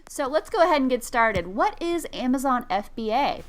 So let's go ahead and get started. What is Amazon FBA?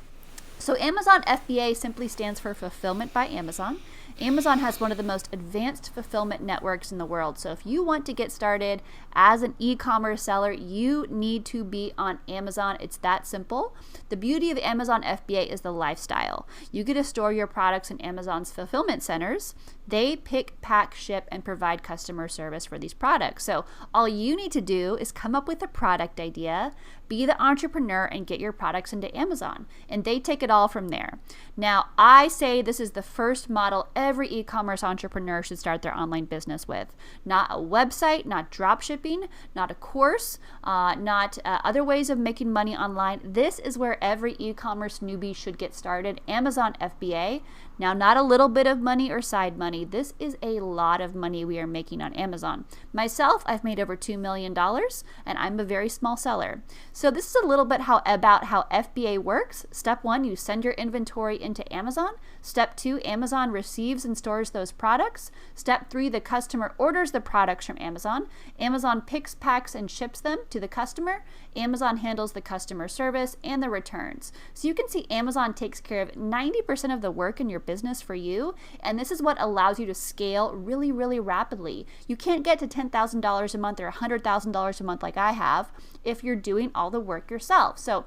So Amazon FBA simply stands for Fulfillment by Amazon. Amazon has one of the most advanced fulfillment networks in the world. So if you want to get started as an e-commerce seller, you need to be on Amazon. It's that simple. The beauty of Amazon FBA is the lifestyle. You get to store your products in Amazon's fulfillment centers. They pick, pack, ship, and provide customer service for these products. So all you need to do is come up with a product idea, be the entrepreneur, and get your products into Amazon. And they take it all from there. Now, I say this is the first model every e-commerce entrepreneur should start their online business with. Not a website, not drop shipping, not a course, not other ways of making money online. This is where every e-commerce newbie should get started. Amazon FBA. Now, not a little bit of money or side money. This is a lot of money we are making on Amazon. Myself, I've made over $2 million, and I'm a very small seller. So this is a little bit about how FBA works. Step 1, you send your inventory into Amazon. Step 2, Amazon receives and stores those products. Step 3, the customer orders the products from Amazon. Amazon picks, packs, and ships them to the customer. Amazon handles the customer service and the returns. So you can see Amazon takes care of 90% of the work in your business for you, and this is what allows you to scale really, really rapidly. You can't get to $10,000 a month or $100,000 a month like I have if you're doing all the work yourself. So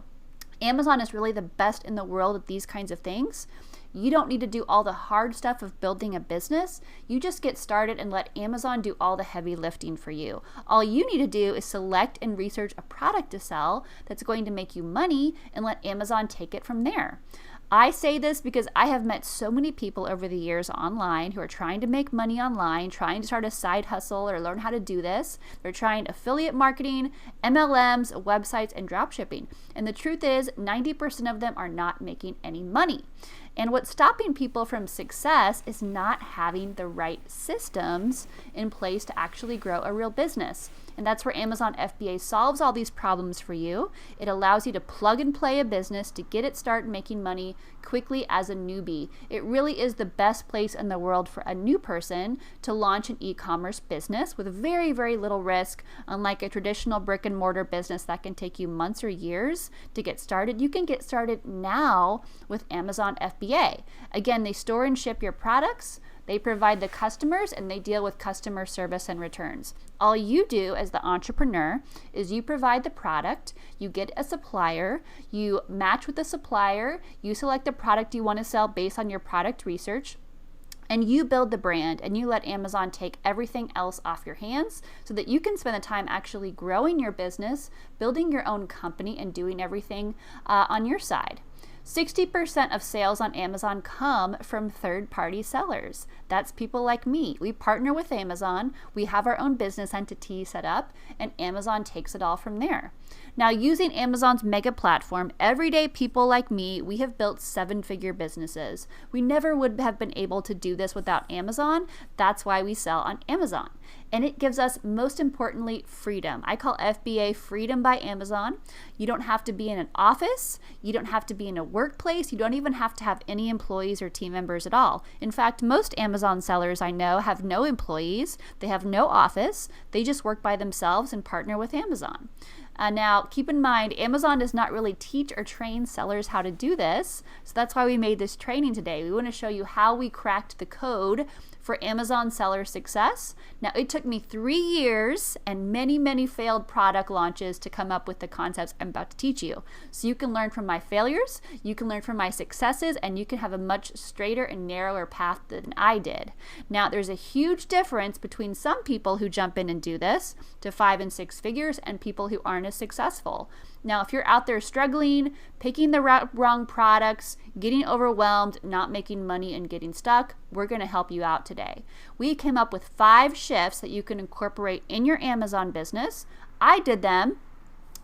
Amazon is really the best in the world at these kinds of things. You don't need to do all the hard stuff of building a business. You just get started and let Amazon do all the heavy lifting for you. All you need to do is select and research a product to sell that's going to make you money and let Amazon take it from there. I say this because I have met so many people over the years online who are trying to make money online, trying to start a side hustle or learn how to do this. They're trying affiliate marketing, MLMs, websites, and dropshipping. And the truth is, 90% of them are not making any money. And what's stopping people from success is not having the right systems in place to actually grow a real business. And that's where Amazon FBA solves all these problems for you. It allows you to plug and play a business to get it started making money quickly as a newbie. It really is the best place in the world for a new person to launch an e-commerce business with very, very little risk. Unlike a traditional brick and mortar business that can take you months or years to get started, you can get started now with Amazon FBA. Again, they store and ship your products. They provide the customers, and they deal with customer service and returns. All you do as the entrepreneur is you provide the product, you get a supplier, you match with the supplier, you select the product you want to sell based on your product research, and you build the brand, and you let Amazon take everything else off your hands so that you can spend the time actually growing your business, building your own company, and doing everything on your side. 60% of sales on Amazon come from third-party sellers. That's people like me. We partner with Amazon, we have our own business entity set up, and Amazon takes it all from there. Now, using Amazon's mega platform, everyday people like me, we have built 7-figure businesses. We never would have been able to do this without Amazon. That's why we sell on Amazon. And it gives us, most importantly, freedom. I call FBA Freedom by Amazon. You don't have to be in an office. You don't have to be in a workplace. You don't even have to have any employees or team members at all. In fact, most Amazon sellers I know have no employees. They have no office. They just work by themselves and partner with Amazon. Now, keep in mind, Amazon does not really teach or train sellers how to do this. So that's why we made this training today. We want to show you how we cracked the code for Amazon seller success. Now, it took me 3 years and many, many failed product launches to come up with the concepts I'm about to teach you. So you can learn from my failures, you can learn from my successes, and you can have a much straighter and narrower path than I did. Now, there's a huge difference between some people who jump in and do this to 5 and 6 figures and people who aren't as successful. Now, if you're out there struggling, picking the wrong products, getting overwhelmed, not making money, and getting stuck, we're going to help you out today. We came up with 5 shifts that you can incorporate in your Amazon business. I did them,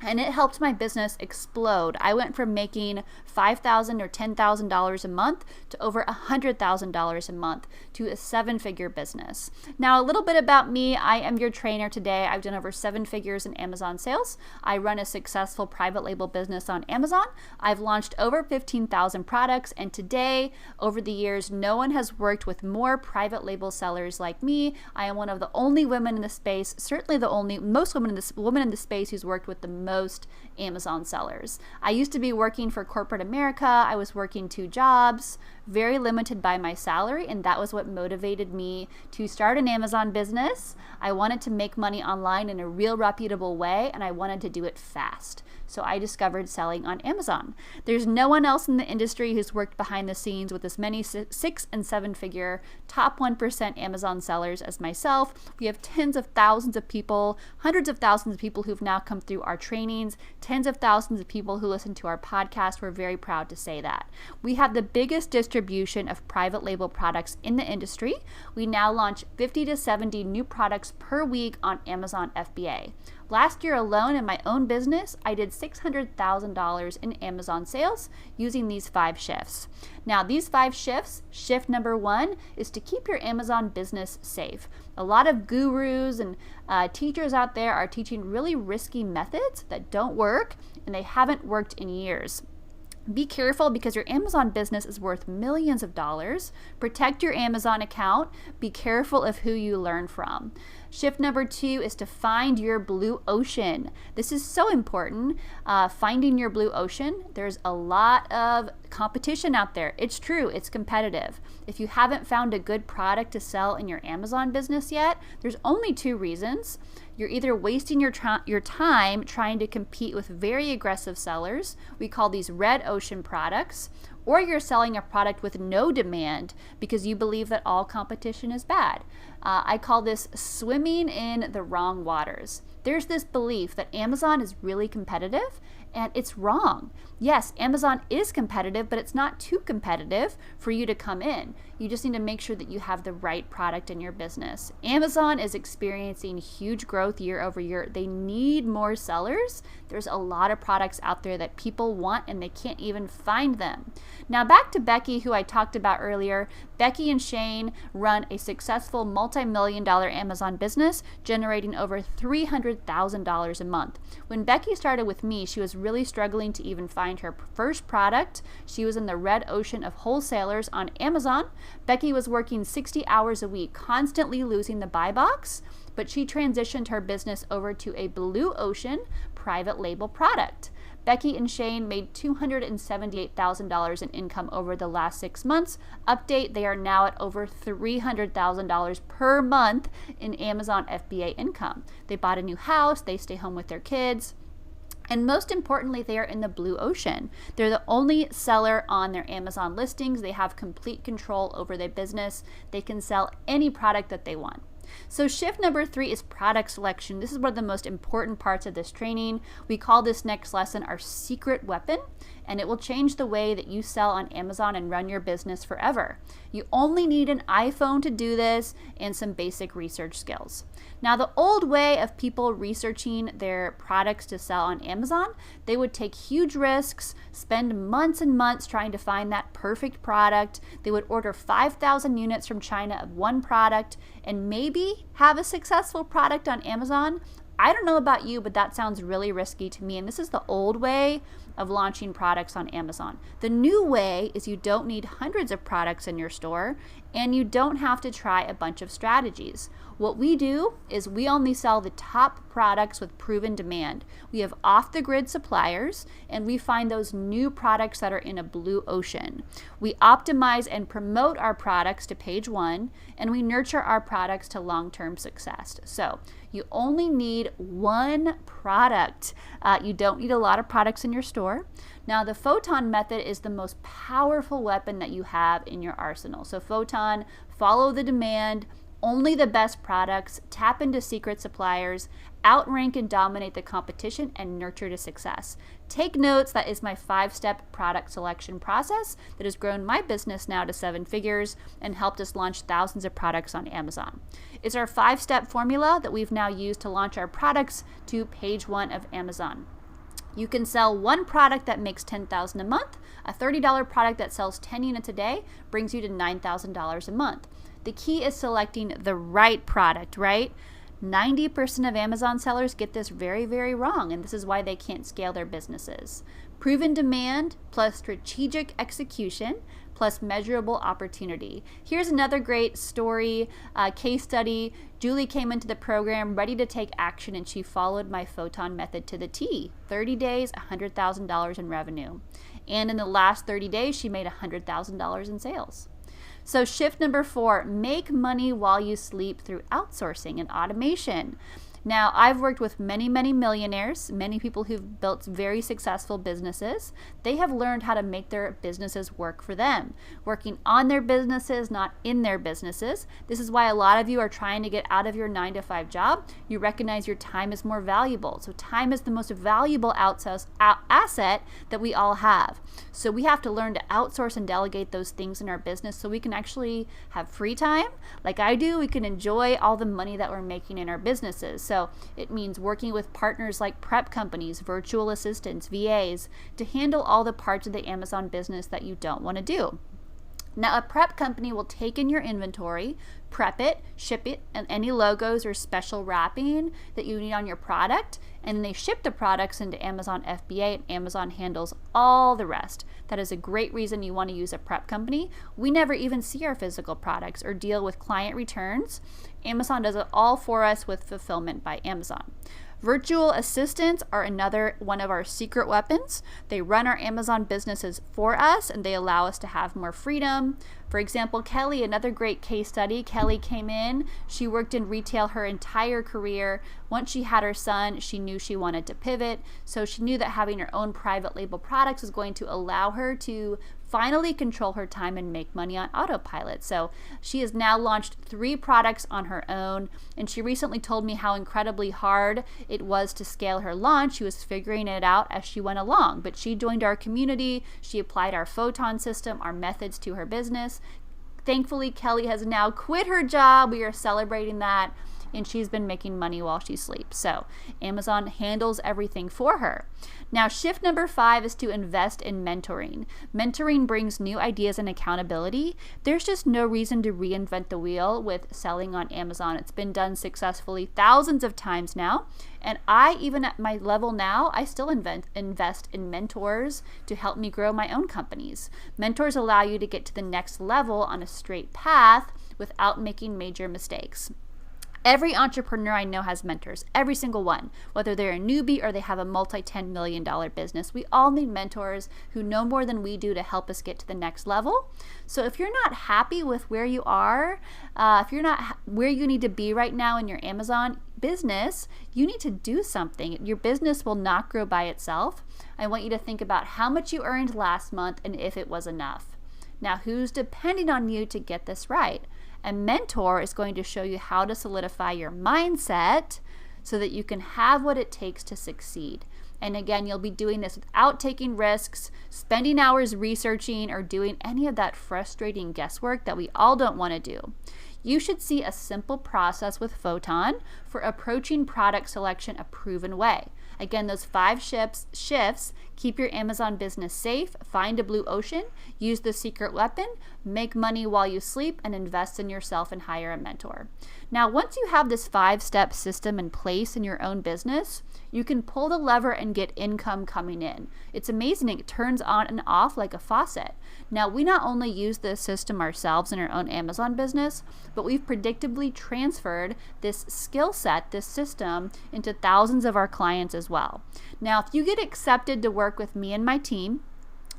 and it helped my business explode. I went from making $5,000 or $10,000 a month to over $100,000 a month to a 7-figure business. Now, a little bit about me. I am your trainer today. I've done over 7 figures in Amazon sales. I run a successful private label business on Amazon. I've launched over 15,000 products, and today, over the years, no one has worked with more private label sellers like me. I am one of the only women in the space, certainly the only, most women in the space who's worked with the most most Amazon sellers. I used to be working for corporate America. I was working 2 jobs, very limited by my salary, and that was what motivated me to start an Amazon business. I wanted to make money online in a real reputable way, and I wanted to do it fast. So I discovered selling on Amazon. There's no one else in the industry who's worked behind the scenes with as many 6 and 7 figure top 1% Amazon sellers as myself. We have tens of thousands of people, hundreds of thousands of people who've now come through our trainings, tens of thousands of people who listen to our podcast. We're very proud to say that. We have the biggest distribution of private label products in the industry. We now launch 50 to 70 new products per week on Amazon FBA. Last year alone in my own business, I did $600,000 in Amazon sales using these 5 shifts. Now, these 5 shifts, shift number 1 is to keep your Amazon business safe. A lot of gurus and teachers out there are teaching really risky methods that don't work, and they haven't worked in years. Be careful because your Amazon business is worth millions of dollars. Protect your Amazon account. Be careful of who you learn from. Shift number 2 is to find your blue ocean. This is so important. Finding your blue ocean. There's a lot of competition out there. It's true. It's competitive. If you haven't found a good product to sell in your Amazon business yet, there's only 2 reasons. You're either wasting your time trying to compete with very aggressive sellers. We call these red ocean products. Or you're selling a product with no demand because you believe that all competition is bad. I call this swimming in the wrong waters. There's this belief that Amazon is really competitive, and it's wrong. Yes, Amazon is competitive, but it's not too competitive for you to come in. You just need to make sure that you have the right product in your business. Amazon is experiencing huge growth year over year. They need more sellers. There's a lot of products out there that people want, and they can't even find them. Now back to Becky, who I talked about earlier. Becky and Shane run a successful multi-million-dollar Amazon business, generating over $300,000 a month. When Becky started with me, she was really struggling to even find her first product. She was in the red ocean of wholesalers on Amazon. Becky was working 60 hours a week, constantly losing the buy box, but she transitioned her business over to a blue ocean private label product. Becky and Shane made $278,000 in income over the last 6 months. Update, they are now at over $300,000 per month in Amazon FBA income. They bought a new house, they stay home with their kids. And most importantly, they are in the blue ocean. They're the only seller on their Amazon listings. They have complete control over their business. They can sell any product that they want. So shift number 3 is product selection. This is one of the most important parts of this training. We call this next lesson our secret weapon, and it will change the way that you sell on Amazon and run your business forever. You only need an iPhone to do this and some basic research skills. Now, the old way of people researching their products to sell on Amazon, they would take huge risks, spend months and months trying to find that perfect product. They would order 5,000 units from China of one product and maybe have a successful product on Amazon. I don't know about you, but that sounds really risky to me. And this is the old way of launching products on Amazon. The new way is you don't need hundreds of products in your store, and you don't have to try a bunch of strategies. What we do is we only sell the top products with proven demand. We have off-the-grid suppliers, and we find those new products that are in a blue ocean. We optimize and promote our products to page 1, and we nurture our products to long-term success. So you only need one product. You don't need a lot of products in your store. Now, the Photon method is the most powerful weapon that you have in your arsenal. So Photon, follow the demand, only the best products, tap into secret suppliers, outrank and dominate the competition, and nurture to success. Take notes, that is my 5-step product selection process that has grown my business now to 7 figures and helped us launch thousands of products on Amazon. It's our 5-step formula that we've now used to launch our products to page 1 of Amazon. You can sell one product that makes $10,000 a month. A $30 product that sells 10 units a day brings you to $9,000 a month. The key is selecting the right product, right? 90% of Amazon sellers get this very, very wrong, and this is why they can't scale their businesses. Proven demand plus strategic execution plus plus measurable opportunity. Here's another great story, case study. Julie came into the program ready to take action, and she followed my photon method to the T. 30 days, $100,000 in revenue. And in the last 30 days, she made $100,000 in sales. So shift number 4, make money while you sleep through outsourcing and automation. Now, I've worked with many, many millionaires, many people who've built very successful businesses. They have learned how to make their businesses work for them, working on their businesses, not in their businesses. This is why a lot of you are trying to get out of your 9-to-5 job. You recognize your time is more valuable. So time is the most valuable asset that we all have. So we have to learn to outsource and delegate those things in our business so we can actually have free time. Like I do, we can enjoy all the money that we're making in our businesses. So it means working with partners like prep companies, virtual assistants, VAs, to handle all the parts of the Amazon business that you don't want to do. Now, a prep company will take in your inventory, prep it, ship it, and any logos or special wrapping that you need on your product, and they ship the products into Amazon FBA, and Amazon handles all the rest. That is a great reason you want to use a prep company. We never even see our physical products or deal with client returns. Amazon does it all for us with Fulfillment by Amazon. Virtual assistants are another one of our secret weapons. They run our Amazon businesses for us, and they allow us to have more freedom. For example, Kelly, another great case study. Kelly came in. She worked in retail her entire career. Once she had her son, she knew she wanted to pivot. So she knew that having her own private label products was going to allow her to finally control her time and make money on autopilot. So she has now launched 3 products on her own, and she recently told me how incredibly hard it was to scale her launch. She was figuring it out as she went along, but she joined our community. She applied our photon system, our methods to her business. Thankfully, Kelly has now quit her job. We are celebrating that, and she's been making money while she sleeps. So Amazon handles everything for her. Now, shift number 5 is to invest in mentoring. Mentoring brings new ideas and accountability. There's just no reason to reinvent the wheel with selling on Amazon. It's been done successfully thousands of times now. And I, even at my level now, I still invest in mentors to help me grow my own companies. Mentors allow you to get to the next level on a straight path without making major mistakes. Every entrepreneur I know has mentors, every single one, whether they're a newbie or they have a multi-$10 million business. We all need mentors who know more than we do to help us get to the next level. So if you're not happy with where you are, if you're not where you need to be right now in your Amazon business, you need to do something. Your business will not grow by itself. I want you to think about how much you earned last month and if it was enough. Now, who's depending on you to get this right? A mentor is going to show you how to solidify your mindset so that you can have what it takes to succeed. And again, you'll be doing this without taking risks, spending hours researching, or doing any of that frustrating guesswork that we all don't want to do. You should see a simple process with Photon for approaching product selection a proven way. Again, those 5 shifts, keep your Amazon business safe, find a blue ocean, use the secret weapon, make money while you sleep, and invest in yourself and hire a mentor. Now, once you have this 5-step system in place in your own business, you can pull the lever and get income coming in. It's amazing. It turns on and off like a faucet. Now, we not only use this system ourselves in our own Amazon business, but we've predictably transferred this skill set, this system, into thousands of our clients as well. Now, if you get accepted to work with me and my team,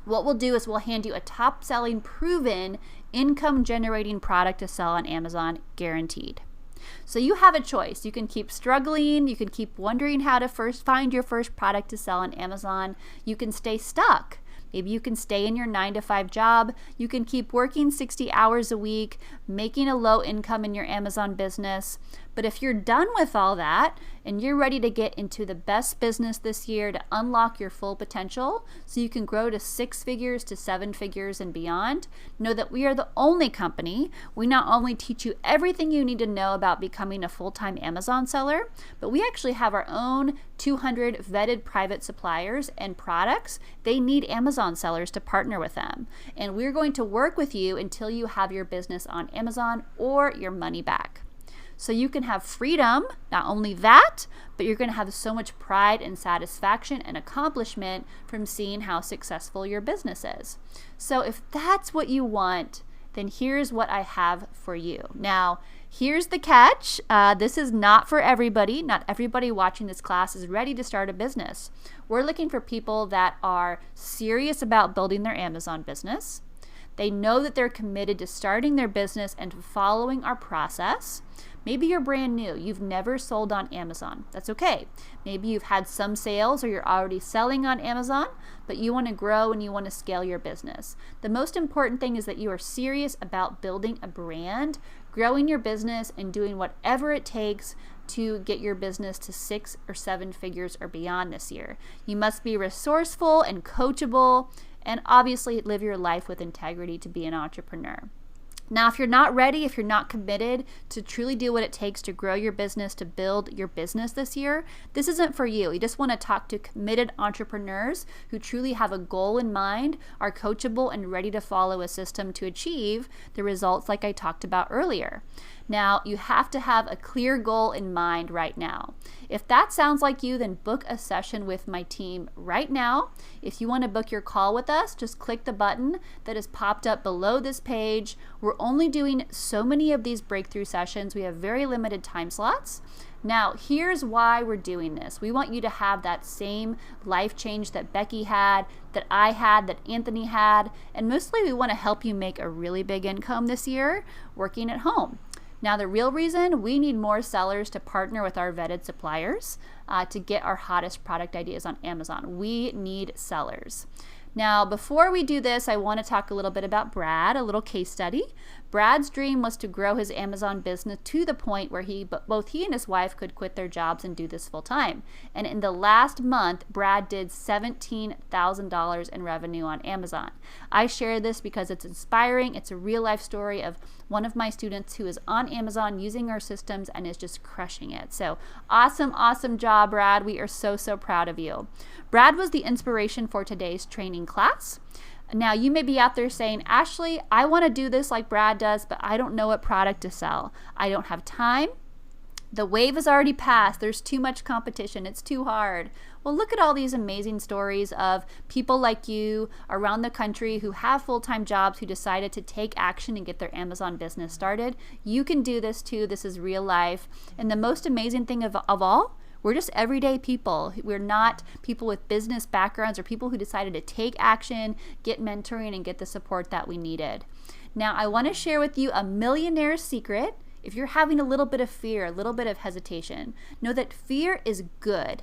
what we'll do is we'll hand you a top-selling, proven, income-generating product to sell on Amazon, guaranteed. So you have a choice. You can keep struggling. You can keep wondering how to find your first product to sell on Amazon. You can stay stuck. Maybe you can stay in your 9-to-5 job. You can keep working 60 hours a week, making a low income in your Amazon business. But if you're done with all that and you're ready to get into the best business this year to unlock your full potential so you can grow to 6 figures to 7 figures and beyond, know that we are the only company. We not only teach you everything you need to know about becoming a full-time Amazon seller, but we actually have our own 200 vetted private suppliers and products. They need Amazon sellers to partner with them. And we're going to work with you until you have your business on Amazon or your money back. so you can have freedom. Not only that, but you're going to have so much pride and satisfaction and accomplishment from seeing how successful your business is. So if that's what you want, then here's what I have for you. Now, here's the catch. This is not for everybody. Not everybody watching this class is ready to start a business. We're looking for people that are serious about building their Amazon business. They know that they're committed to starting their business and following our process. Maybe you're brand new. You've never sold on Amazon. That's okay. Maybe you've had some sales or you're already selling on Amazon, but you want to grow and you want to scale your business. The most important thing is that you are serious about building a brand, growing your business, and doing whatever it takes to get your business to 6 or 7 figures or beyond this year. You must be resourceful and coachable, and obviously live your life with integrity to be an entrepreneur. Now, if you're not ready, if you're not committed to truly do what it takes to grow your business, to build your business this year, this isn't for you. You just want to talk to committed entrepreneurs who truly have a goal in mind, are coachable, and ready to follow a system to achieve the results like I talked about earlier. Now, you have to have a clear goal in mind right now. If that sounds like you, then book a session with my team right now. If you want to book your call with us, just click the button that is popped up below this page. We're only doing so many of these breakthrough sessions. We have very limited time slots. Now, here's why we're doing this. We want you to have that same life change that Becky had, that I had, that Anthony had, and mostly we want to help you make a really big income this year working at home. Now, the real reason we need more sellers to partner with our vetted suppliers to get our hottest product ideas on Amazon. We need sellers. Now, before we do this, I want to talk a little bit about Brad, a little case study. Brad's dream was to grow his Amazon business to the point where both he and his wife could quit their jobs and do this full time. And in the last month, Brad did $17,000 in revenue on Amazon. I share this because it's inspiring. It's a real life story of one of my students who is on Amazon using our systems and is just crushing it. So awesome job, Brad. We are so proud of you. Brad was the inspiration for today's training class. Now, you may be out there saying, Ashley, I want to do this like Brad does, but I don't know what product to sell. I don't have time. The wave has already passed. There's too much competition. It's too hard. Well, look at all these amazing stories of people like you around the country who have full-time jobs who decided to take action and get their Amazon business started. You can do this too. This is real life. And the most amazing thing of all, we're just everyday people. We're not people with business backgrounds or people who decided to take action, get mentoring, and get the support that we needed. Now, I want to share with you a millionaire's secret. If you're having a little bit of fear, a little bit of hesitation, know that fear is good.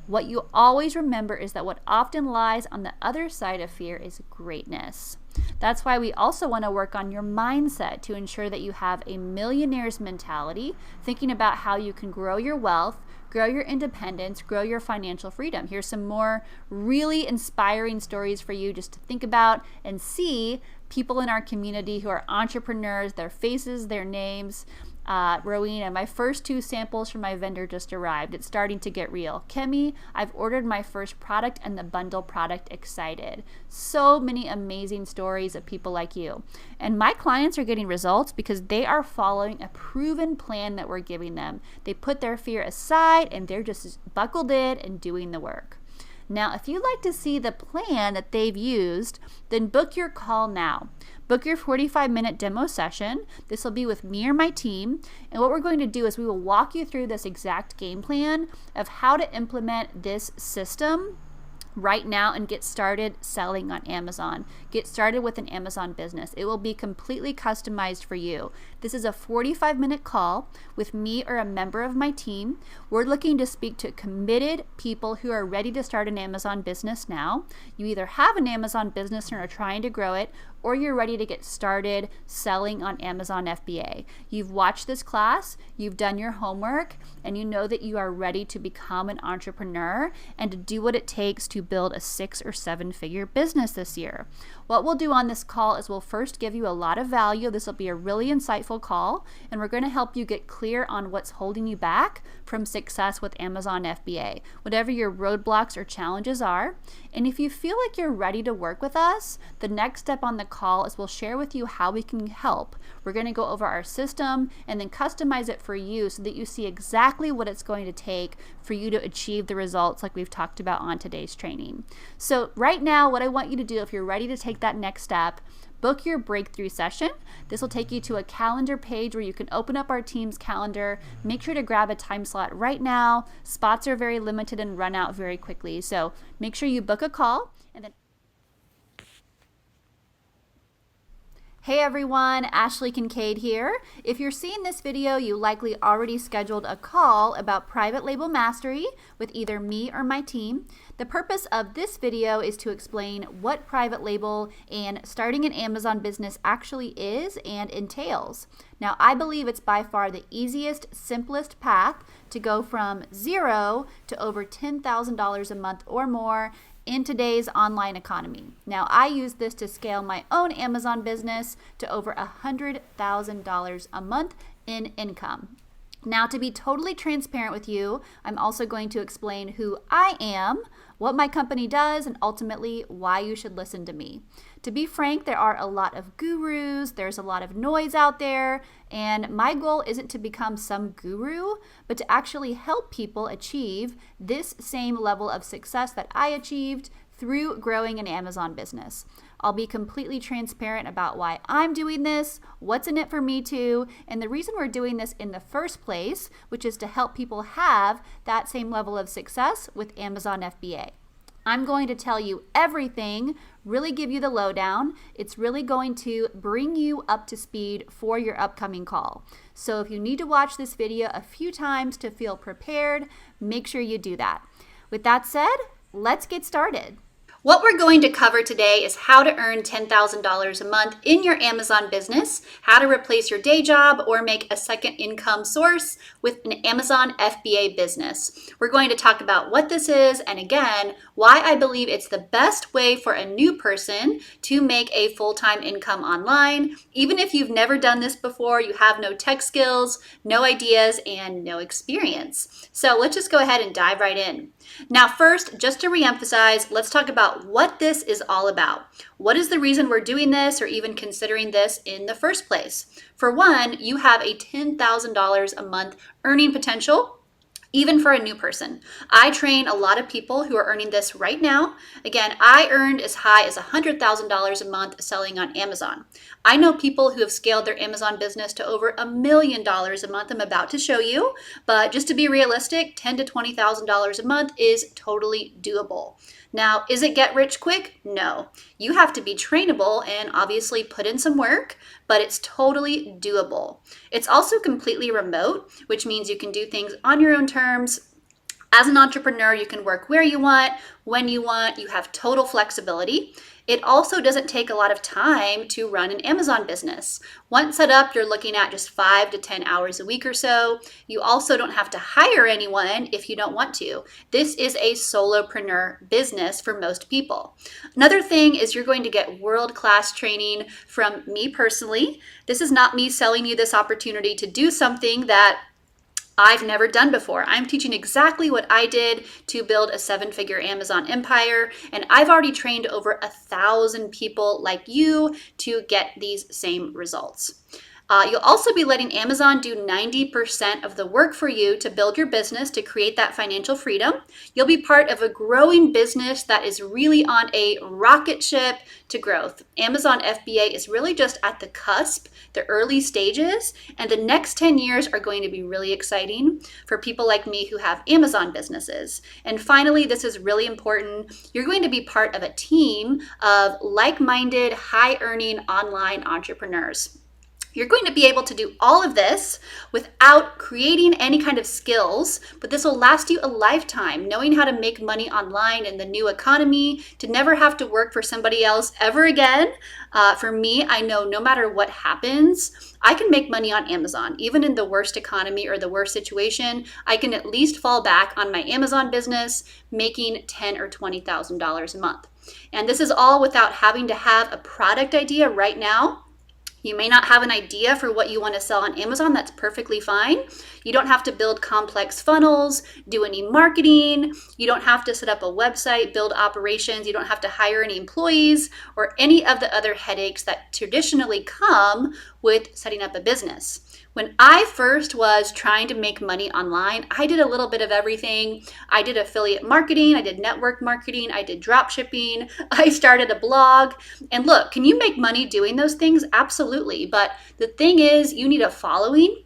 What you always remember is that what often lies on the other side of fear is greatness. That's why we also want to work on your mindset to ensure that you have a millionaire's mentality, thinking about how you can grow your wealth, grow your independence, grow your financial freedom. Here's some more really inspiring stories for you just to think about and see people in our community who are entrepreneurs, their faces, their names. Rowena, my first 2 samples from my vendor just arrived. It's starting to get real. Kemi, I've ordered my first product and the bundle product, excited. So many amazing stories of people like you. And my clients are getting results because they are following a proven plan that we're giving them. They put their fear aside and they're just buckled in and doing the work. Now, if you'd like to see the plan that they've used, then book your call now. Book your 45-minute demo session. This will be with me or my team. And what we're going to do is we will walk you through this exact game plan of how to implement this system right now and get started selling on Amazon. Get started with an Amazon business. It will be completely customized for you. This is a 45-minute call with me or a member of my team. We're looking to speak to committed people who are ready to start an Amazon business now. You either have an Amazon business and are trying to grow it, or you're ready to get started selling on Amazon FBA. You've watched this class, you've done your homework, and you know that you are ready to become an entrepreneur and to do what it takes to build a 6 or 7 figure business this year. What we'll do on this call is we'll first give you a lot of value. This will be a really insightful call, and we're going to help you get clear on what's holding you back from success with Amazon FBA, whatever your roadblocks or challenges are. And if you feel like you're ready to work with us, the next step on the call is we'll share with you how we can help. We're going to go over our system and then customize it for you so that you see exactly what it's going to take for you to achieve the results like we've talked about on today's training. So right now, what I want you to do, if you're ready to take that next step, book your breakthrough session. This will take you to a calendar page where you can open up our team's calendar. Make sure to grab a time slot right now. Spots are very limited and run out very quickly. So make sure you book a call and then Hey everyone, Ashley Kincaid here. If you're seeing this video, you likely already scheduled a call about private label mastery with either me or my team. The purpose of this video is to explain what private label and starting an Amazon business actually is and entails. Now, I believe it's by far the easiest, simplest path to go from zero to over $10,000 a month or more in today's online economy. Now, I use this to scale my own Amazon business to over $100,000 a month in income. Now, to be totally transparent with you, I'm also going to explain who I am, what my company does, and ultimately why you should listen to me. To be frank, there are a lot of gurus, there's a lot of noise out there, and my goal isn't to become some guru, but to actually help people achieve this same level of success that I achieved through growing an Amazon business. I'll be completely transparent about why I'm doing this, what's in it for me too, and the reason we're doing this in the first place, which is to help people have that same level of success with Amazon FBA. I'm going to tell you everything, really give you the lowdown. It's really going to bring you up to speed for your upcoming call. So if you need to watch this video a few times to feel prepared, make sure you do that. With that said, let's get started. What we're going to cover today is how to earn $10,000 a month in your Amazon business, how to replace your day job or make a second income source with an Amazon FBA business. We're going to talk about what this is and again, why I believe it's the best way for a new person to make a full-time income online. Even if you've never done this before, you have no tech skills, no ideas, and no experience. So let's just go ahead and dive right in. Now first, just to reemphasize, let's talk about what this is all about. What is the reason we're doing this or even considering this in the first place? For one, you have a $10,000 a month earning potential, even for a new person. I train a lot of people who are earning this right now. Again, I earned as high as $100,000 a month selling on Amazon. I know people who have scaled their Amazon business to over $1 million a month. I'm about to show you, but just to be realistic, $10,000 to $20,000 a month is totally doable. Now, is it get rich quick? No. You have to be trainable and obviously put in some work, but it's totally doable. It's also completely remote, which means you can do things on your own terms. As an entrepreneur, you can work where you want, when you want, you have total flexibility. It also doesn't take a lot of time to run an Amazon business. Once set up, you're looking at just 5 to 10 hours a week or so. You also don't have to hire anyone if you don't want to. This is a solopreneur business for most people. Another thing is you're going to get world-class training from me personally. This is not me selling you this opportunity to do something that I've never done before. I'm teaching exactly what I did to build a 7-figure Amazon empire, and I've already trained over 1,000 people like you to get these same results. You'll also be letting Amazon do 90% of the work for you to build your business to create that financial freedom. You'll be part of a growing business that is really on a rocket ship to growth. Amazon FBA is really just at the cusp, the early stages, and the next 10 years are going to be really exciting for people like me who have Amazon businesses. And finally, this is really important. You're going to be part of a team of like-minded, high-earning online entrepreneurs. You're going to be able to do all of this without creating any kind of skills, but this will last you a lifetime, knowing how to make money online in the new economy, to never have to work for somebody else ever again. For me, I know no matter what happens, I can make money on Amazon. Even in the worst economy or the worst situation, I can at least fall back on my Amazon business, making $10,000 or $20,000 a month. And this is all without having to have a product idea right now. You may not have an idea for what you want to sell on Amazon. That's perfectly fine. You don't have to build complex funnels, do any marketing. You don't have to set up a website, build operations. You don't have to hire any employees or any of the other headaches that traditionally come with setting up a business. When I first was trying to make money online, I did a little bit of everything. I did affiliate marketing, I did network marketing, I did drop shipping, I started a blog. And look, can you make money doing those things? Absolutely. But the thing is, you need a following.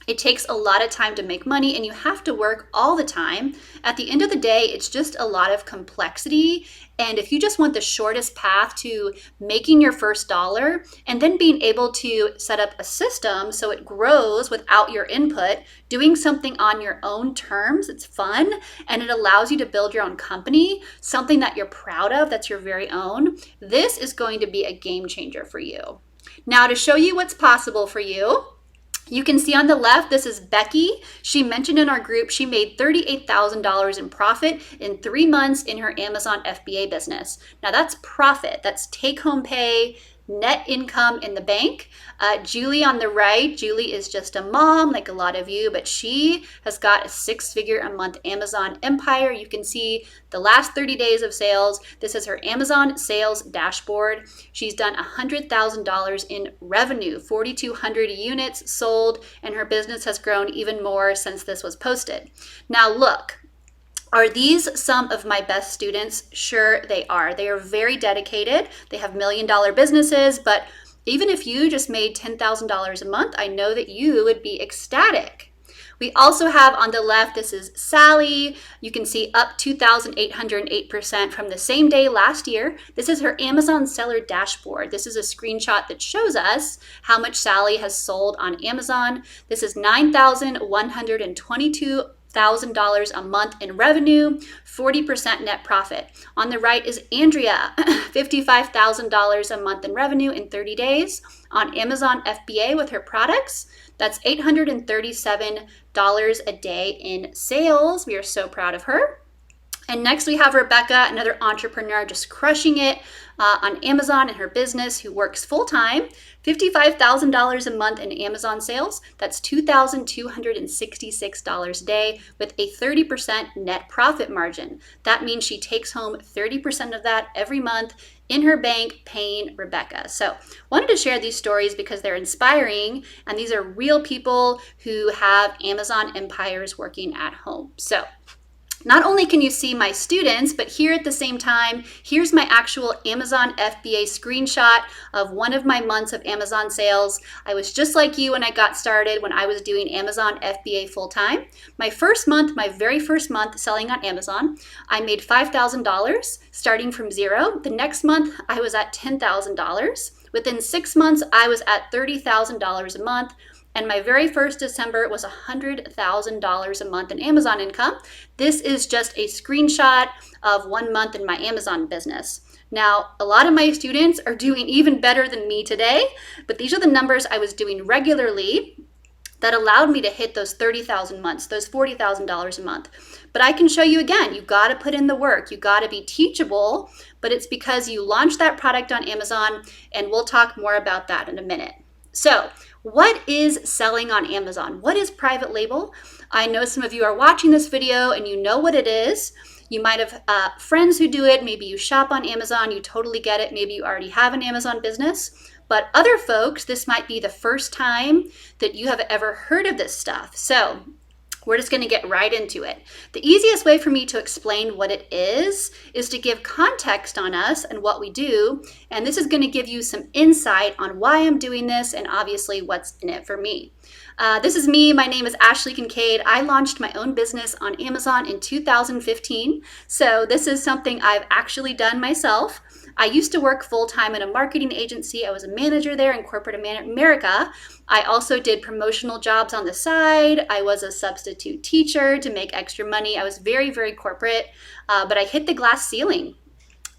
It takes a lot of time to make money and you have to work all the time. At the end of the day, it's just a lot of complexity. And if you just want the shortest path to making your first dollar and then being able to set up a system so it grows without your input, doing something on your own terms, it's fun and it allows you to build your own company, something that you're proud of, that's your very own, this is going to be a game changer for you. Now, to show you what's possible for you, you can see on the left, this is Becky. She mentioned in our group she made $38,000 in profit in 3 months in her Amazon FBA business. Now that's profit, that's take-home pay, net income in the bank. Julie on the right, Julie is just a mom like a lot of you, but she has got a 6-figure a month Amazon empire. You can see the last 30 days of sales. This is her Amazon sales dashboard. She's done $100,000 in revenue, 4,200 units sold, and her business has grown even more since this was posted. Now look, are these some of my best students? Sure, they are. They are very dedicated. They have $1 million businesses, but even if you just made $10,000 a month, I know that you would be ecstatic. We also have on the left, this is Sally. You can see up 2,808% from the same day last year. This is her Amazon seller dashboard. This is a screenshot that shows us how much Sally has sold on Amazon. This is $9,122 $1,000 a month in revenue, 40% net profit. On the right is Andrea, $55,000 a month in revenue in 30 days on Amazon FBA with her products. That's $837 a day in sales. We are so proud of her. And next we have Rebecca, another entrepreneur just crushing it on Amazon in her business, who works full-time, $55,000 a month in Amazon sales. That's $2,266 a day with a 30% net profit margin. That means she takes home 30% of that every month in her bank, paying Rebecca. So wanted to share these stories because they're inspiring, and these are real people who have Amazon empires working at home. So not only can you see my students, but here at the same time, here's my actual Amazon FBA screenshot of one of my months of Amazon sales. I was just like you when I got started, when I was doing Amazon FBA full-time. My first month, my very first month selling on Amazon, I made $5,000 starting from zero. The next month, I was at $10,000. Within 6 months, I was at $30,000 a month. And my very first December was $100,000 a month in Amazon income. This is just a screenshot of 1 month in my Amazon business. Now, a lot of my students are doing even better than me today, but these are the numbers I was doing regularly that allowed me to hit those 30,000 months, those $40,000 a month. But I can show you again, you gotta put in the work, you gotta be teachable, but it's because you launched that product on Amazon, and we'll talk more about that in a minute. So, what is selling on Amazon? What is private label? I know some of you are watching this video and you know what it is. You might have friends who do it. Maybe you shop on Amazon, you totally get it. Maybe you already have an Amazon business. But other folks, this might be the first time that you have ever heard of this stuff. So we're just going to get right into it. The easiest way for me to explain what it is to give context on us and what we do. And this is going to give you some insight on why I'm doing this and obviously what's in it for me. This is me. My name is Ashley Kincaid. I launched my own business on Amazon in 2015. So this is something I've actually done myself. I used to work full-time in a marketing agency. I was a manager there in corporate America. I also did promotional jobs on the side. I was a substitute teacher to make extra money. I was very, very corporate, but I hit the glass ceiling.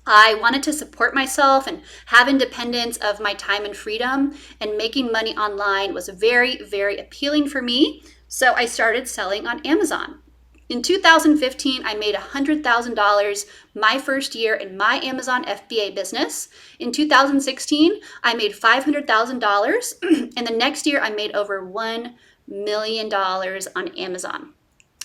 I wanted to support myself and have independence of my time and freedom, and making money online was very, very appealing for me. So I started selling on Amazon. In 2015, I made $100,000 my first year in my Amazon FBA business. In 2016, I made $500,000, and the next year I made over $1 million on Amazon.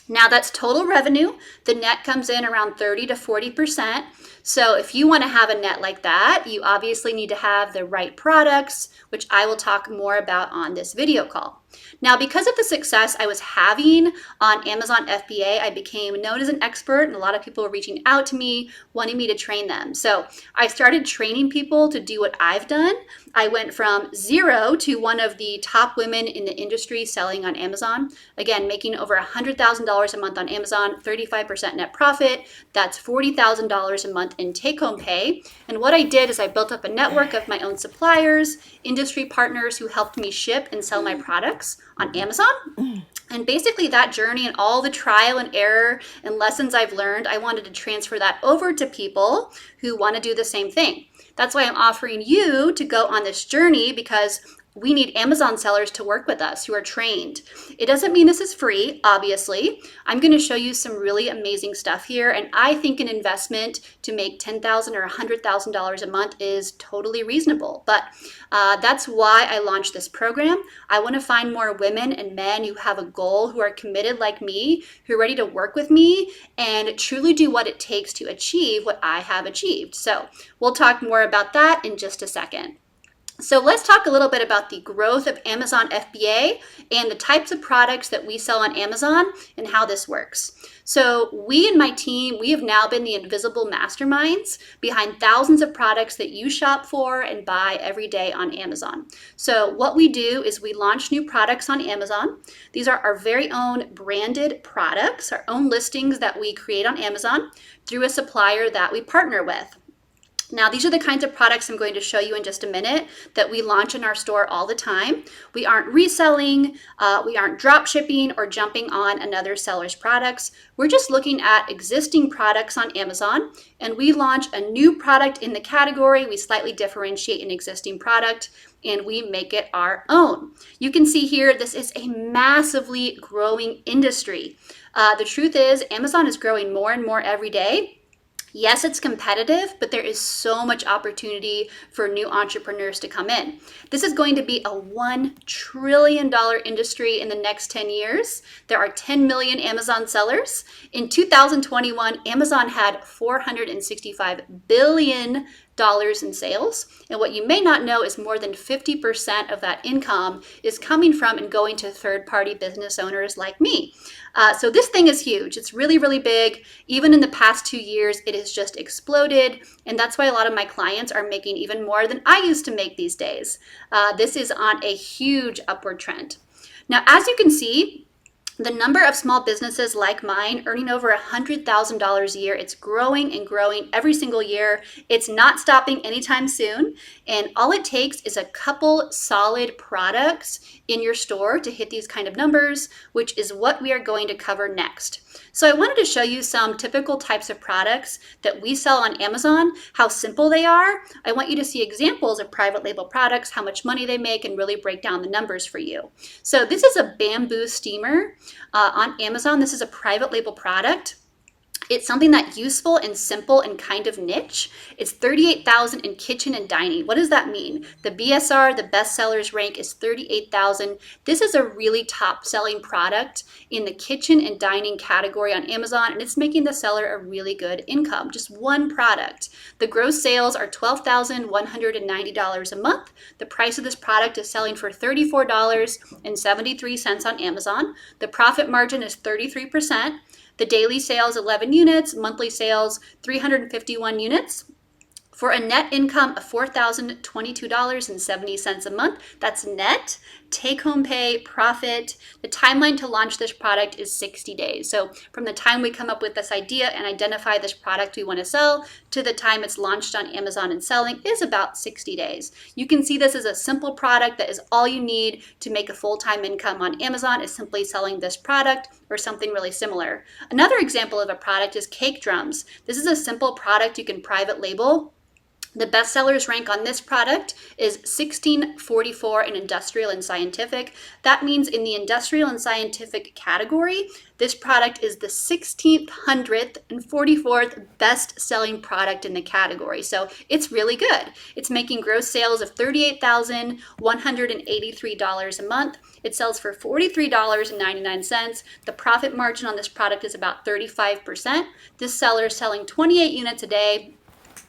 Now that's total revenue. The net comes in around 30 to 40%. So if you want to have a net like that, you obviously need to have the right products, which I will talk more about on this video call. Now, because of the success I was having on Amazon FBA, I became known as an expert, and a lot of people were reaching out to me, wanting me to train them. So I started training people to do what I've done. I went from zero to one of the top women in the industry selling on Amazon. Again, making over $100,000 a month on Amazon, 35% net profit. That's $40,000 a month in take-home pay. And what I did is I built up a network of my own suppliers, industry partners who helped me ship and sell my products on Amazon. And basically that journey and all the trial and error and lessons I've learned, I wanted to transfer that over to people who want to do the same thing. That's why I'm offering you to go on this journey, because we need Amazon sellers to work with us who are trained. It doesn't mean this is free, obviously. I'm going to show you some really amazing stuff here, and I think an investment to make $10,000 or $100,000 a month is totally reasonable. But that's why I launched this program. I want to find more women and men who have a goal, who are committed like me, who are ready to work with me and truly do what it takes to achieve what I have achieved. So we'll talk more about that in just a second. So let's talk a little bit about the growth of Amazon FBA and the types of products that we sell on Amazon and how this works. So we and my team, we have now been the invisible masterminds behind thousands of products that you shop for and buy every day on Amazon. So what we do is we launch new products on Amazon. These are our very own branded products, our own listings that we create on Amazon through a supplier that we partner with. Now, these are the kinds of products I'm going to show you in just a minute that we launch in our store all the time. We aren't reselling, we aren't drop shipping or jumping on another seller's products. We're just looking at existing products on Amazon, and we launch a new product in the category. We slightly differentiate an existing product, and we make it our own. You can see here, this is a massively growing industry. The truth is, Amazon is growing more and more every day. Yes, it's competitive, but there is so much opportunity for new entrepreneurs to come in. This is going to be a $1 trillion industry in the next 10 years. There are 10 million Amazon sellers. In 2021, Amazon had $465 billion in sales. And what you may not know is more than 50% of that income is coming from and going to third-party business owners like me. So this thing is huge. It's really, really big. Even in the past 2 years, it has just exploded. And that's why a lot of my clients are making even more than I used to make these days. This is on a huge upward trend. Now, as you can see, the number of small businesses like mine earning over $100,000 a year, it's growing and growing every single year. It's not stopping anytime soon. And all it takes is a couple solid products in your store to hit these kind of numbers, which is what we are going to cover next. So I wanted to show you some typical types of products that we sell on Amazon, how simple they are. I want you to see examples of private label products, how much money they make, and really break down the numbers for you. So this is a bamboo steamer on Amazon. This is a private label product. It's something that's useful and simple and kind of niche. It's $38,000 in kitchen and dining. What does that mean? The BSR, the best sellers rank, is $38,000. This is a really top selling product in the kitchen and dining category on Amazon, and it's making the seller a really good income. Just one product. The gross sales are $12,190 a month. The price of this product is selling for $34.73 on Amazon. The profit margin is 33%. The daily sales, 11 units, monthly sales, 351 units, for a net income of $4,022.70 a month. That's net, take-home pay, profit. The timeline to launch this product is 60 days. So from the time we come up with this idea and identify this product we want to sell to the time it's launched on Amazon and selling is about 60 days. You can see this as a simple product that is all you need to make a full-time income on Amazon, is simply selling this product or something really similar. Another example of a product is cake drums. This is a simple product you can private label. The best sellers rank on this product is 1644 in industrial and scientific. That means in the industrial and scientific category, this product is the 1644th best selling product in the category. So it's really good. It's making gross sales of $38,183 a month. It sells for $43.99. The profit margin on this product is about 35%. This seller is selling 28 units a day.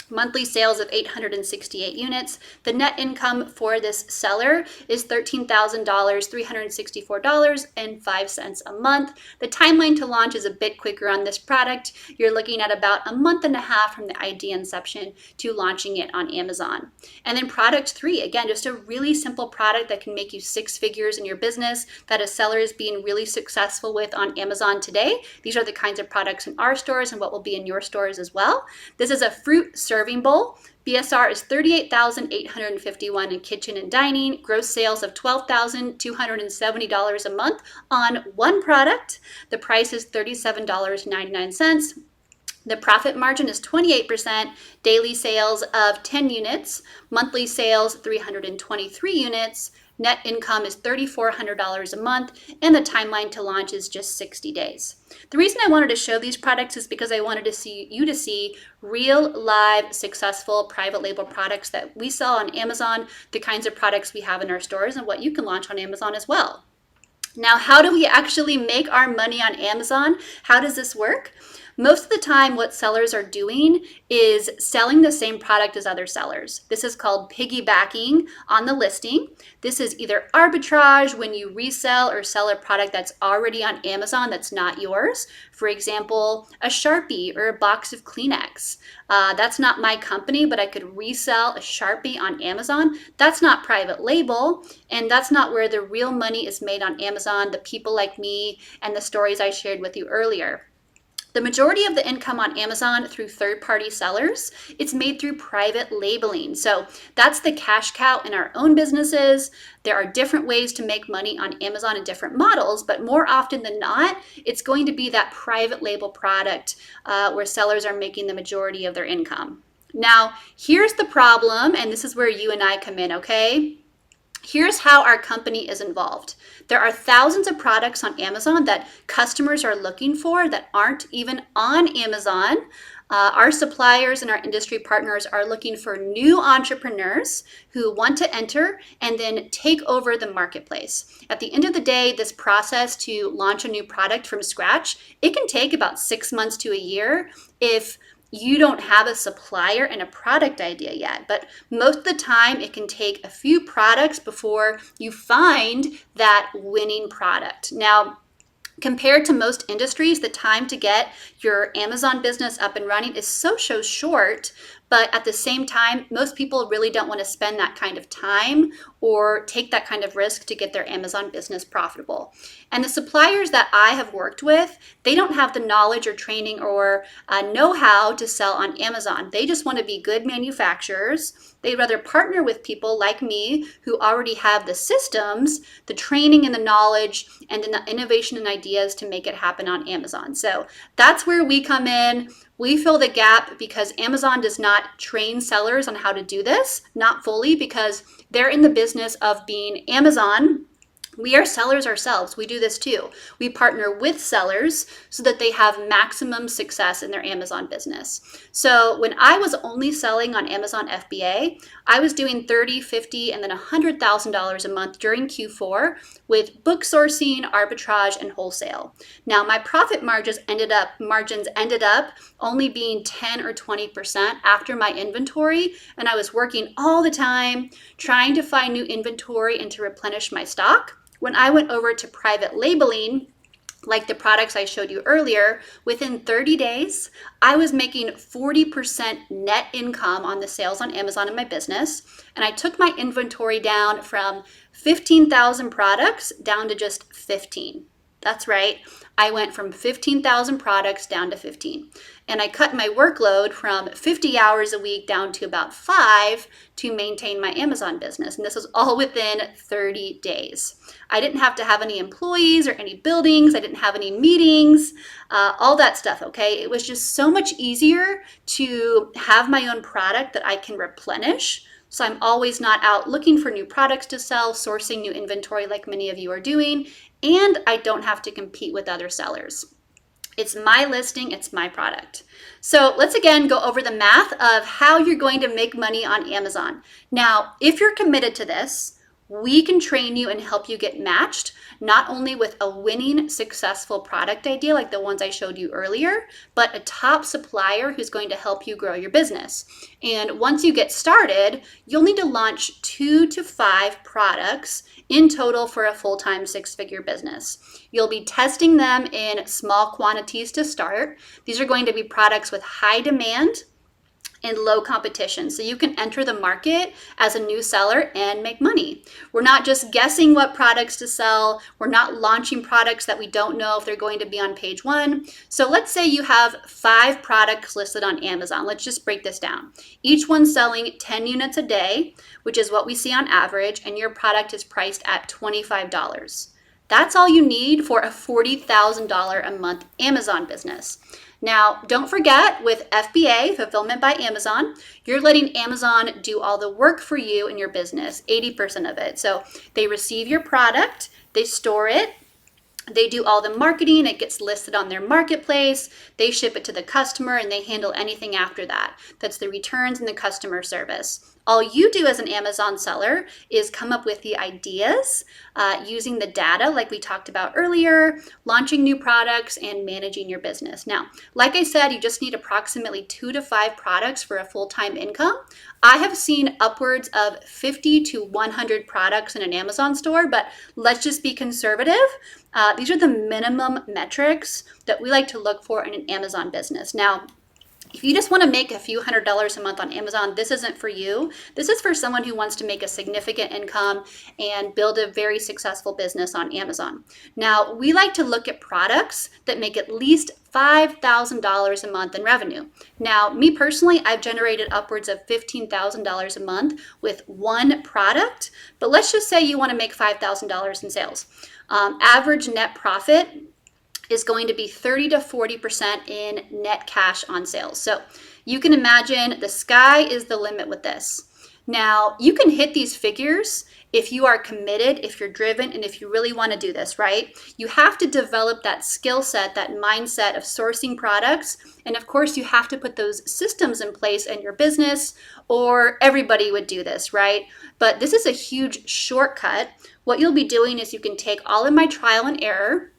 Monthly sales of 868 units. The net income for this seller is $13,000, $364.05 a month. The timeline to launch is a bit quicker on this product. You're looking at about a month and a half from the idea inception to launching it on Amazon. And then product 3, again, just a really simple product that can make you 6 figures in your business that a seller is being really successful with on Amazon today. These are the kinds of products in our stores and what will be in your stores as well. This is a fruit serving bowl. BSR is $38,851 in kitchen and dining. Gross sales of $12,270 a month on one product. The price is $37.99. The profit margin is 28%, daily sales of 10 units, monthly sales 323 units, net income is $3,400 a month, and the timeline to launch is just 60 days. The reason I wanted to show these products is because I wanted to see real, live, successful private label products that we sell on Amazon, the kinds of products we have in our stores, and what you can launch on Amazon as well. Now, how do we actually make our money on Amazon? How does this work? Most of the time, what sellers are doing is selling the same product as other sellers. This is called piggybacking on the listing. This is either arbitrage when you resell or sell a product that's already on Amazon that's not yours. For example, a Sharpie or a box of Kleenex. That's not my company, but I could resell a Sharpie on Amazon. That's not private label, and that's not where the real money is made on Amazon, the people like me and the stories I shared with you earlier. The majority of the income on Amazon through third-party sellers, it's made through private labeling. So that's the cash cow in our own businesses. There are different ways to make money on Amazon and different models, but more often than not, it's going to be that private label product where sellers are making the majority of their income. Now, here's the problem, and this is where you and I come in, okay? Here's how our company is involved. There are thousands of products on Amazon that customers are looking for that aren't even on Amazon. Our suppliers and our industry partners are looking for new entrepreneurs who want to enter and then take over the marketplace. At the end of the day, this process to launch a new product from scratch, it can take about 6 months to a year if you don't have a supplier and a product idea yet. But most of the time, it can take a few products before you find that winning product. Now, compared to most industries, the time to get your Amazon business up and running is so short, but at the same time, most people really don't want to spend that kind of time or take that kind of risk to get their Amazon business profitable. And the suppliers that I have worked with, they don't have the knowledge or training or know-how to sell on Amazon. They just want to be good manufacturers. They'd rather partner with people like me who already have the systems, the training and the knowledge, and then the innovation and ideas to make it happen on Amazon. So that's where we come in. We fill the gap because Amazon does not train sellers on how to do this, not fully, because they're in the business of being Amazon. We are sellers ourselves. We do this too. We partner with sellers so that they have maximum success in their Amazon business. So when I was only selling on Amazon FBA, I was doing $30,000, $50,000, and then $100,000 a month during Q4 with book sourcing, arbitrage, and wholesale. Now my profit margins ended up only being 10 or 20% after my inventory, and I was working all the time trying to find new inventory and to replenish my stock. When I went over to private labeling, like the products I showed you earlier, within 30 days, I was making 40% net income on the sales on Amazon in my business. And I took my inventory down from 15,000 products down to just 15. That's right. I went from 15,000 products down to 15. And I cut my workload from 50 hours a week down to about 5 to maintain my Amazon business. And this was all within 30 days. I didn't have to have any employees or any buildings. I didn't have any meetings, all that stuff, okay? It was just so much easier to have my own product that I can replenish. So I'm always not out looking for new products to sell, sourcing new inventory like many of you are doing, and I don't have to compete with other sellers. It's my listing, it's my product. So let's again go over the math of how you're going to make money on Amazon. Now, if you're committed to this, we can train you and help you get matched, not only with a winning, successful product idea like the ones I showed you earlier, but a top supplier who's going to help you grow your business. And once you get started, you'll need to launch 2 to 5 products in total for a full-time 6-figure business. You'll be testing them in small quantities to start. These are going to be products with high demand and low competition. So you can enter the market as a new seller and make money. We're not just guessing what products to sell. We're not launching products that we don't know if they're going to be on page 1. So let's say you have 5 products listed on Amazon. Let's just break this down. Each one selling 10 units a day, which is what we see on average, and your product is priced at $25. That's all you need for a $40,000 a month Amazon business. Now, don't forget, with FBA, Fulfillment by Amazon, you're letting Amazon do all the work for you in your business, 80% of it. So they receive your product, they store it, they do all the marketing, it gets listed on their marketplace, they ship it to the customer, and they handle anything after that. That's the returns and the customer service. All you do as an Amazon seller is come up with the ideas, using the data like we talked about earlier, launching new products, and managing your business. Now, like I said, you just need approximately 2 to 5 products for a full-time income. I have seen upwards of 50 to 100 products in an Amazon store, but let's just be conservative. These are the minimum metrics that we like to look for in an Amazon business. Now, if you just want to make a few $100s a month on Amazon, this isn't for you. This is for someone who wants to make a significant income and build a very successful business on Amazon. Now, we like to look at products that make at least $5,000 a month in revenue. Now, me personally, I've generated upwards of $15,000 a month with one product, but let's just say you want to make $5,000 in sales. Average net profit is going to be 30 to 40% in net cash on sales. So you can imagine the sky is the limit with this. Now, you can hit these figures if you are committed, if you're driven, and if you really want to do this, right? You have to develop that skill set, that mindset of sourcing products. And of course, you have to put those systems in place in your business, or everybody would do this, right? But this is a huge shortcut. What you'll be doing is you can take all of my trial and error,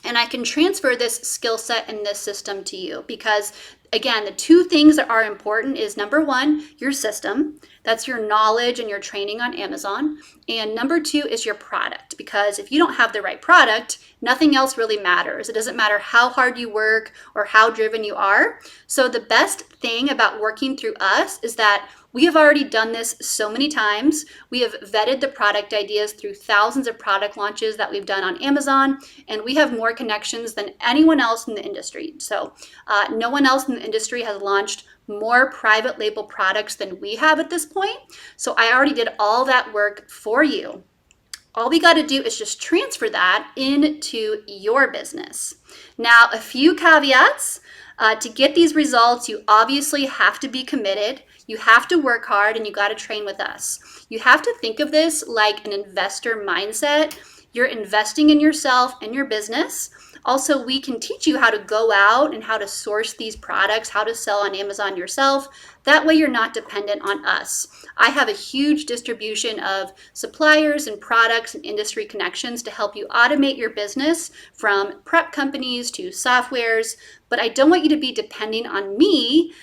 and I can transfer this skill set and this system to you because, again, the 2 things that are important is number 1, your system. That's your knowledge and your training on Amazon. And number 2 is your product, because if you don't have the right product, nothing else really matters. It doesn't matter how hard you work or how driven you are. So the best thing about working through us is that we have already done this so many times. We have vetted the product ideas through thousands of product launches that we've done on Amazon, and we have more connections than anyone else in the industry. So no one else in the industry has launched more private label products than we have at this point. So I already did all that work for you. All we got to do is just transfer that into your business. Now, a few caveats. To get these results, you obviously have to be committed. You have to work hard, and you got to train with us. You have to think of this like an investor mindset. You're investing in yourself and your business. Also, we can teach you how to go out and how to source these products, how to sell on Amazon yourself. That way you're not dependent on us. I have a huge distribution of suppliers and products and industry connections to help you automate your business, from prep companies to softwares, but I don't want you to be depending on me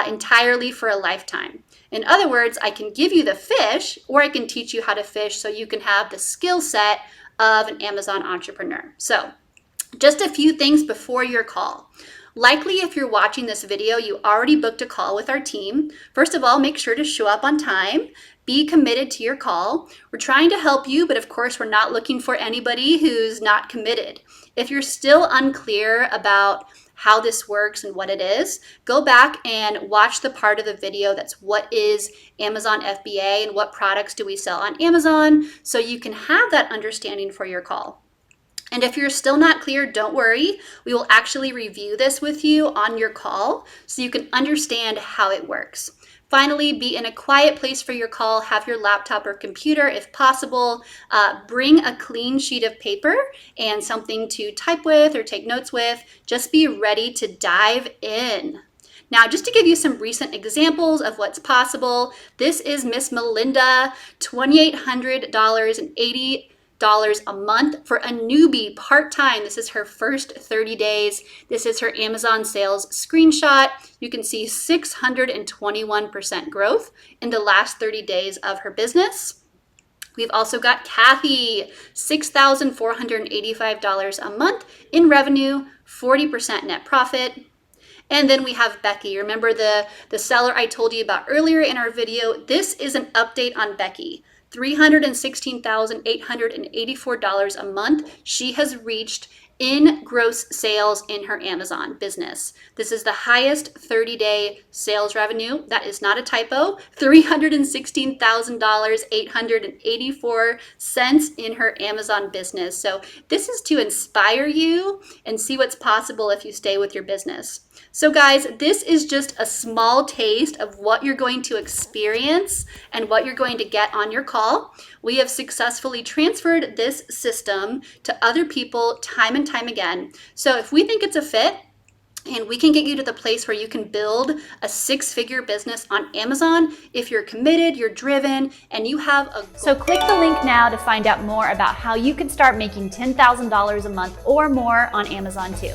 entirely for a lifetime. In other words, I can give you the fish, or I can teach you how to fish so you can have the skill set of an Amazon entrepreneur. So just a few things before your call. Likely, if you're watching this video, you already booked a call with our team. First of all, make sure to show up on time. Be committed to your call. We're trying to help you, but of course, we're not looking for anybody who's not committed. If you're still unclear about how this works and what it is, go back and watch the part of the video that's what is Amazon FBA and what products do we sell on Amazon, so you can have that understanding for your call. And if you're still not clear, don't worry. We will actually review this with you on your call so you can understand how it works. Finally, be in a quiet place for your call. Have your laptop or computer if possible. Bring a clean sheet of paper and something to type with or take notes with. Just be ready to dive in. Now, just to give you some recent examples of what's possible, this is Miss Melinda, $2,880 a month for a newbie part-time. This is her first 30 days. This is her Amazon sales screenshot. You can see 621% growth in the last 30 days of her business. We've also got Kathy, $6,485 a month in revenue, 40% net profit. And then we have Becky. Remember the seller I told you about earlier in our video? This is an update on Becky. $316,884 a month she has reached in gross sales in her Amazon business. This is the highest 30-day sales revenue. That is not a typo. $316,884 in her Amazon business. So this is to inspire you and see what's possible if you stay with your business. So guys, this is just a small taste of what you're going to experience and what you're going to get on your call. We have successfully transferred this system to other people time and time again. So if we think it's a fit, and we can get you to the place where you can build a 6-figure business on Amazon if you're committed, you're driven, and you have a goal. So click the link now to find out more about how you can start making $10,000 a month or more on Amazon too.